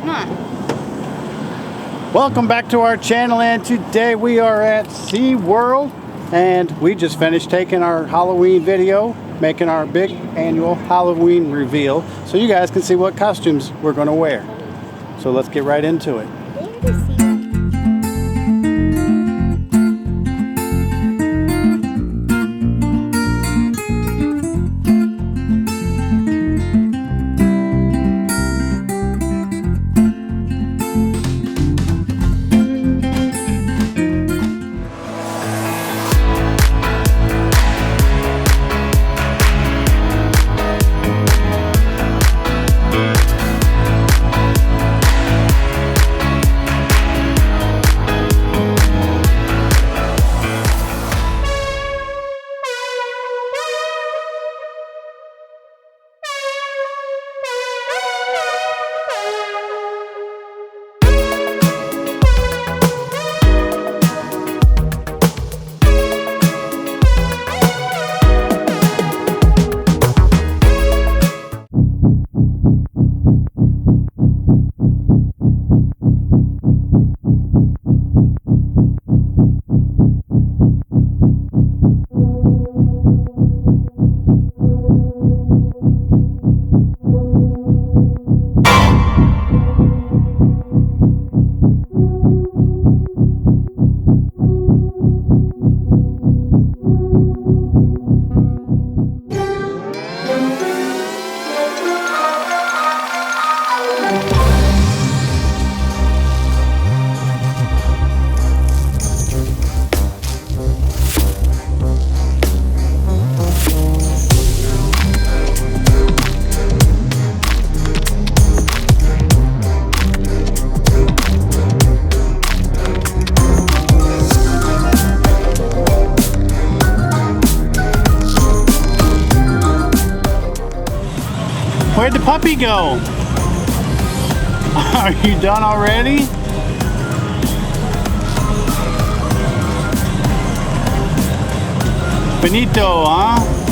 Come on. Welcome back to our channel, and today we are at SeaWorld, and we just finished taking our Halloween video, making our big annual Halloween reveal, so you guys can see what costumes we're going to wear. So let's get right into it. Where'd the puppy go? Are you done already? Benito, huh?